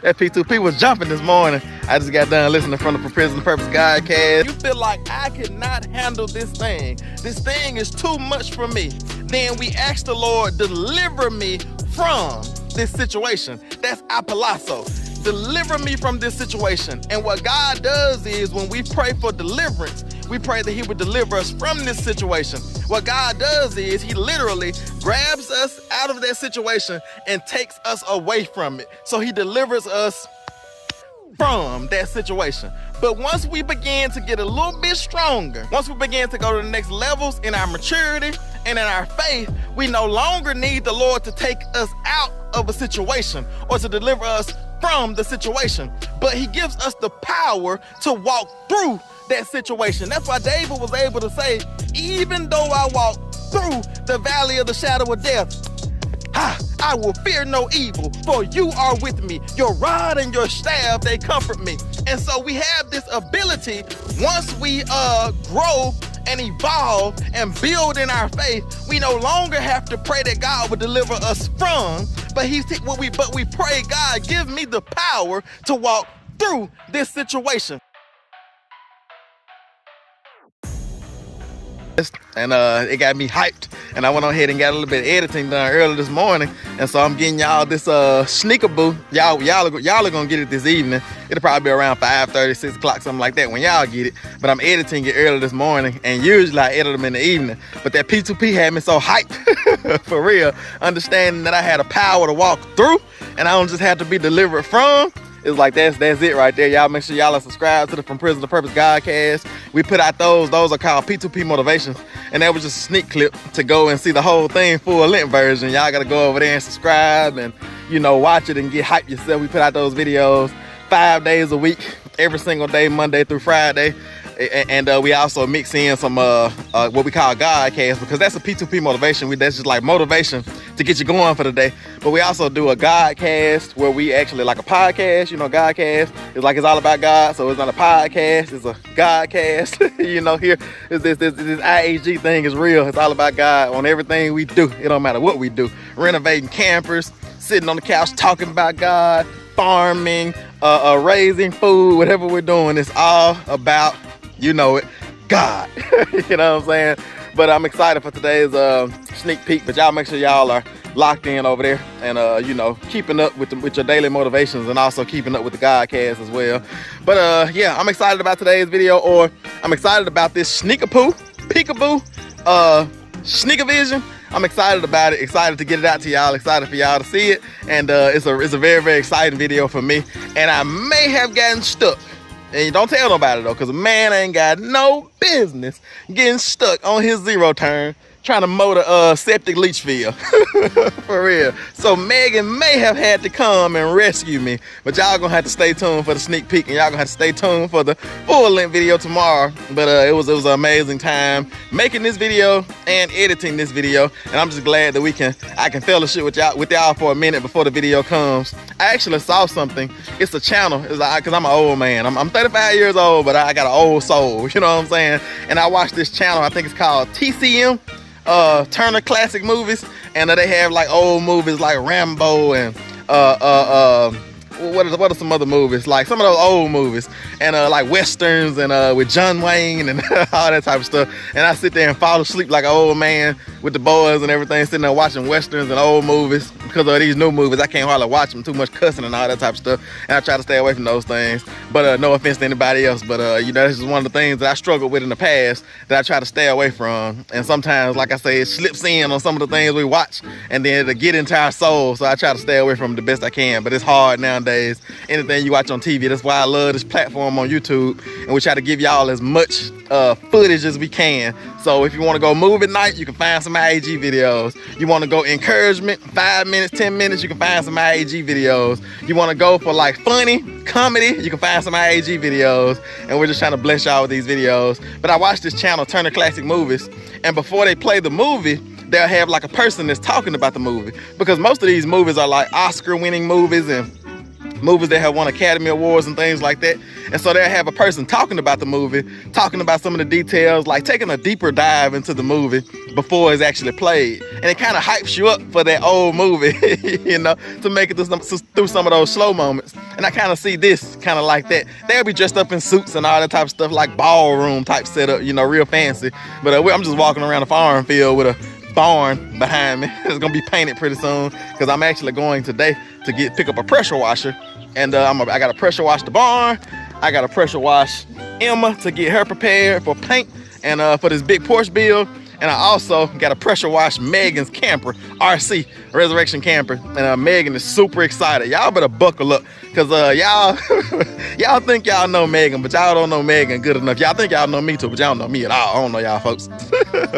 That P2P was jumping this morning. I just got done listening from the Prison Purpose GodCast. You feel like I cannot handle this thing. This thing is too much for me. Then we ask the Lord, deliver me from this situation. That's apolasso. Deliver me from this situation. And what God does is when we pray for deliverance, we pray that he would deliver us from this situation. What God does is he literally grabs us out of that situation and takes us away from it. So he delivers us from that situation. But once we begin to get a little bit stronger, once we begin to go to the next levels in our maturity and in our faith, we no longer need the Lord to take us out of a situation or to deliver us from the situation, but he gives us the power to walk through that situation. That's why David was able to say, even though I walk through the valley of the shadow of death, I will fear no evil, for you are with me. Your rod and your staff, they comfort me. And so we have this ability, once we grow and evolve and build in our faith, we no longer have to pray that God will deliver us from, but we pray, God, give me the power to walk through this situation. And it got me hyped, and I went on ahead and got a little bit of editing done early this morning, and so I'm getting y'all this sneakaboo. Y'all are gonna get it this evening. It'll probably be around 5:30, 6 o'clock, something like that when y'all get it. But I'm editing it early this morning, and usually I edit them in the evening. But that P2P had me so hyped for real, understanding that I had a power to walk through, and I don't just have to be delivered from. It's like that's it right there. Y'all make sure y'all are subscribed to the From Prison to Purpose GodCast. We put out those are called P2P motivations, and that was just a sneak clip to go and see the whole thing full length version. Y'all gotta go over there and subscribe and watch it and get hyped yourself. We put out those videos 5 days a week, every single day, Monday through Friday. And we also mix in some what we call GodCast, because that's a P2P motivation. That's just like motivation to get you going for the day. But we also do a GodCast where we actually, like a podcast, GodCast is like it's all about God. So it's not a podcast, it's a GodCast. Here is this I.A.G thing is real. It's all about God on everything we do. It don't matter what we do. Renovating campers, sitting on the couch talking about God, farming, raising food, whatever we're doing, it's all about God. You know what I'm saying? But I'm excited for today's sneak peek. But y'all make sure y'all are locked in over there and keeping up with your daily motivations, and also keeping up with the GodCast as well. But yeah, I'm excited about today's video, or I'm excited about this peekaboo, sneaker vision. I'm excited about it, excited to get it out to y'all, excited for y'all to see it. And it's a very, very exciting video for me. And I may have gotten stuck. And don't tell nobody though, because a man ain't got no business getting stuck on his zero turn trying to mow the septic leach field. For real. So Megan may have had to come and rescue me, but y'all gonna have to stay tuned for the sneak peek, and y'all gonna have to stay tuned for the full length video tomorrow. But it was an amazing time making this video and editing this video, and I'm just glad that I can fellowship with y'all for a minute before the video comes. I actually saw something. It's a channel. It's like, cause I'm an old man. I'm 35 years old, but I got an old soul. You know what I'm saying? And I watched this channel. I think it's called TCM. Turner Classic Movies, and they have like old movies like Rambo and what are some other movies, like some of those old movies, and like westerns, and with John Wayne and all that type of stuff. And I sit there and fall asleep like an old man with the boys and everything, sitting there watching westerns and old movies. Because of these new movies, I can't hardly watch them, too much cussing and all that type of stuff, and I try to stay away from those things. But no offense to anybody else, but this is one of the things that I struggled with in the past that I try to stay away from. And sometimes, like I say, it slips in on some of the things we watch, and then it'll get into our soul, so I try to stay away from it the best I can. But it's hard nowadays, anything you watch on TV. That's why I love this platform on YouTube, and we try to give y'all as much footage as we can. So if you want to go movie night, you can find some I.A.G videos. You want to go encouragement, 5 minutes, 10 minutes, you can find some I.A.G videos. You want to go for like funny comedy, you can find some I.A.G videos. And we're just trying to bless y'all with these videos. But I watched this channel, Turner Classic Movies, and before they play the movie, they'll have like a person that's talking about the movie, because most of these movies are like Oscar winning movies and movies that have won Academy Awards and things like that. And so they'll have a person talking about the movie, talking about some of the details, like taking a deeper dive into the movie before it's actually played. And it kind of hypes you up for that old movie, you know, to make it through some of those slow moments. And I kind of see this kind of like that. They'll be dressed up in suits and all that type of stuff, like ballroom type setup, you know, real fancy. But I'm just walking around a farm field with a barn behind me. It's gonna be painted pretty soon because I'm actually going today to pick up a pressure washer. And I gotta pressure wash the barn. I gotta pressure wash Emma to get her prepared for paint and for this big Porsche build. And I also got to pressure wash Megan's camper, RC, Resurrection Camper. And Megan is super excited. Y'all better buckle up because y'all think y'all know Megan, but y'all don't know Megan good enough. Y'all think y'all know me too, but y'all don't know me at all. I don't know y'all folks,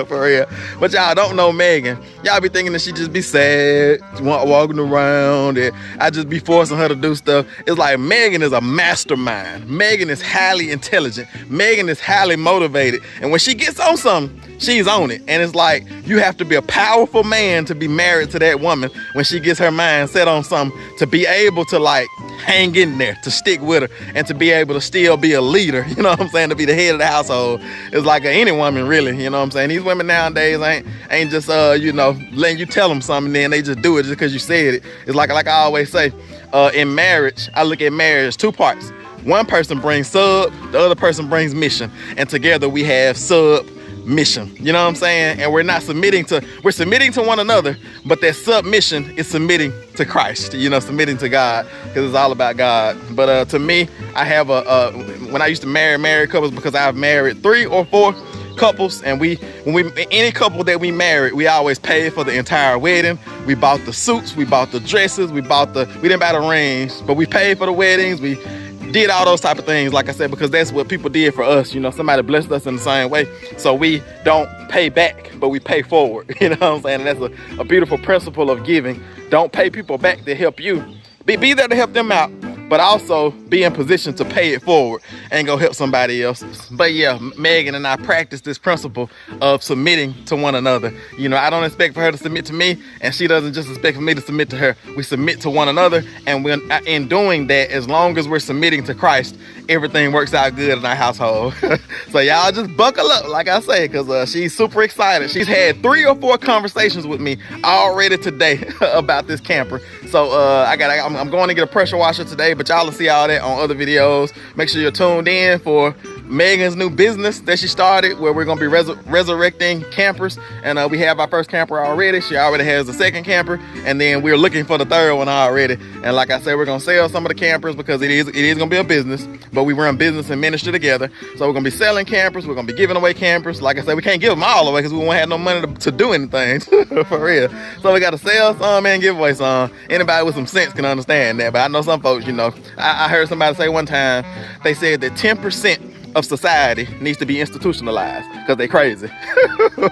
for real. But y'all don't know Megan. Y'all be thinking that she just be sad, walking around, and I just be forcing her to do stuff. It's like Megan is a mastermind. Megan is highly intelligent. Megan is highly motivated. And when she gets on something, she's on it. And it's like, you have to be a powerful man to be married to that woman when she gets her mind set on something, to be able to like hang in there, to stick with her, and to be able to still be a leader, you know what I'm saying, to be the head of the household. It's like any woman really, you know what I'm saying. These women nowadays ain't just you know, letting you tell them something then they just do it just because you said it. It's like I always say, in marriage, I look at marriage as two parts. One person brings sub, the other person brings mission, and together we have sub mission, you know what I'm saying? And we're submitting to one another, but that submission is submitting to Christ, you know, submitting to God, because it's all about God. But to me, I have when I used to marry married couples, because I've married 3 or 4 couples, and any couple that we married, we always paid for the entire wedding. We bought the suits, we bought the dresses, we didn't buy the rings, but we paid for the weddings. We did all those type of things, like I said, because that's what people did for us. You know, somebody blessed us in the same way. So we don't pay back, but we pay forward. You know what I'm saying? And that's a beautiful principle of giving. Don't pay people back to help you. Be there to help them out, but also be in position to pay it forward and go help somebody else. But yeah, Megan and I practice this principle of submitting to one another. You know, I don't expect for her to submit to me, and she doesn't just expect for me to submit to her. We submit to one another, and in doing that, as long as we're submitting to Christ, everything works out good in our household. So y'all just buckle up, like I say, because she's super excited. She's had 3 or 4 conversations with me already today about this camper. So I'm going to get a pressure washer today, but y'all will see all that on other videos. Make sure you're tuned in for Megan's new business that she started, where we're going to be resurrecting campers. And we have our first camper already. She already has the second camper, and then we're looking for the third one already. And like I said, we're going to sell some of the campers because it is going to be a business, but we run business and ministry together. So we're going to be selling campers. We're going to be giving away campers. Like I said, we can't give them all away because we won't have no money to do anything for real. So we got to sell some and give away some. Anybody with some sense can understand that. But I know some folks, you know, I heard somebody say one time, they said that 10% of society needs to be institutionalized because they crazy.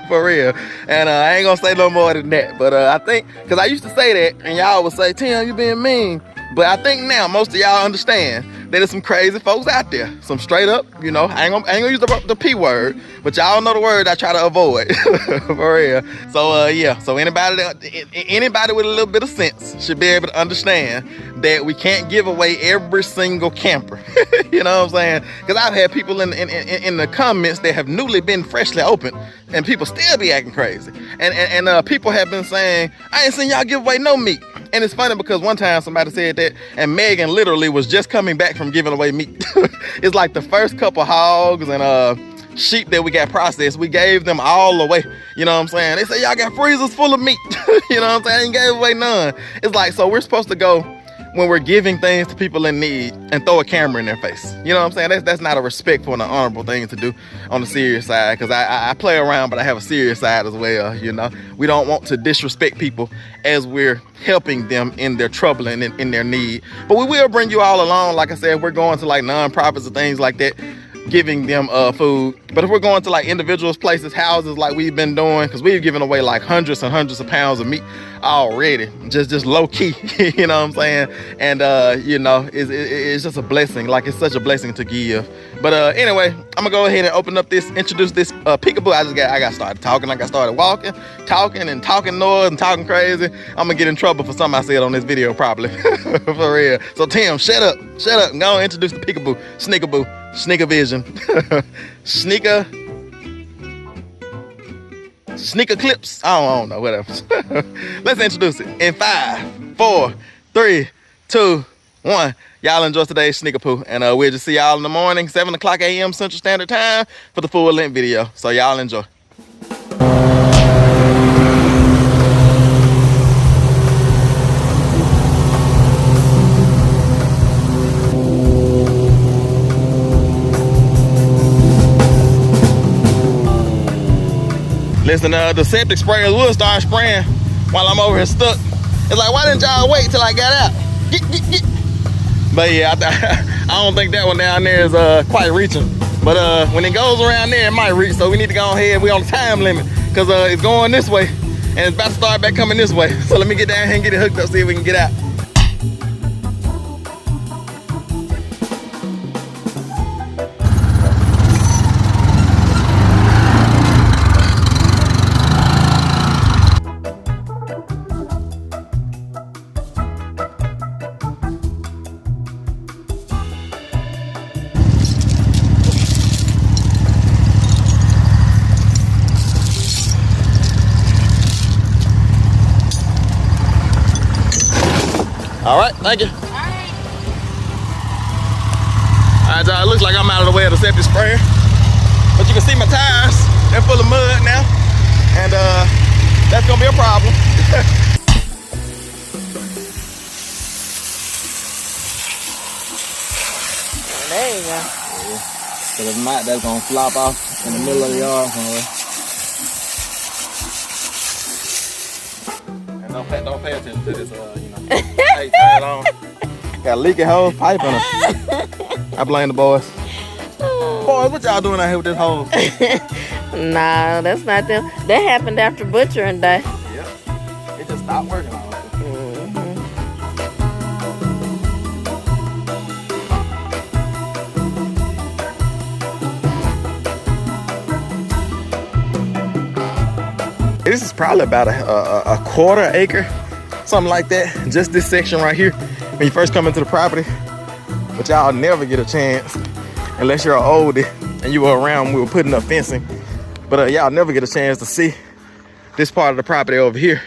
For real. And I ain't gonna say no more than that, but I think, because I used to say that and y'all would say, Tim, you being mean. But I think now most of y'all understand that there's some crazy folks out there. Some straight up, you know, I ain't gonna use the P word, but y'all know the word I try to avoid. For real. So yeah, so anybody with a little bit of sense should be able to understand that we can't give away every single camper. You know what I'm saying? Because I've had people in the comments that have newly been freshly opened, and people still be acting crazy. And people have been saying, I ain't seen y'all give away no meat. And it's funny because one time somebody said that, and Megan literally was just coming back from giving away meat. It's like the first couple hogs and sheep that we got processed, we gave them all away. You know what I'm saying? They say, y'all got freezers full of meat. You know what I'm saying? I ain't gave away none. It's like, so we're supposed to go, when we're giving things to people in need, and throw a camera in their face. You know what I'm saying? That's not a respectful and an honorable thing to do on the serious side, because I play around, but I have a serious side as well, you know? We don't want to disrespect people as we're helping them in their trouble and in their need. But we will bring you all along. Like I said, we're going to like nonprofits and things like that. giving them food. But if we're going to like individuals, places, houses like we've been doing, because we've given away like hundreds and hundreds of pounds of meat already, just low key. You know what I'm saying? And you know, it's just a blessing. Like, it's such a blessing to give. But anyway, I'm gonna go ahead and open up this, introduce this peekaboo. I got started talking. I got started walking, talking noise and talking crazy. I'm gonna get in trouble for something I said on this video probably. For real. So Tim, shut up and go and introduce the peekaboo, sneaker vision. sneaker clips. I don't know, whatever. Let's introduce it in 5, 4, 3, 2, 1. Y'all enjoy today's sneaker poo, and we'll just see y'all in the morning, 7 o'clock a.m. Central Standard Time for the full length video. So y'all enjoy. Listen, the septic sprayers will start spraying while I'm over here stuck. It's like, why didn't y'all wait till I got out? Get. But yeah, I don't think that one down there is quite reaching. But when it goes around there, it might reach. So we need to go ahead. We're on the time limit because it's going this way and it's about to start back coming this way. So let me get down here and get it hooked up, see if we can get out. All right, thank you. All right, y'all, it looks like I'm out of the way of the septic sprayer. But you can see my tires, they're full of mud now. And that's gonna be a problem. There you go. Yeah. So if not, that's gonna flop off in the middle of the yard somewhere. And don't pay attention to this, you know. Hey, turn it on. Got a leaking hose pipe in it. I blame the boys. Boys, what y'all doing out here with this hose? Nah, that's not them. That happened after butchering day. Yep. It just stopped working on it. This is probably about a quarter acre, something like that. Just this section right here when you first come into the property. But y'all never get a chance unless you're an oldie and you were around when we were putting up fencing. But y'all never get a chance to see this part of the property over here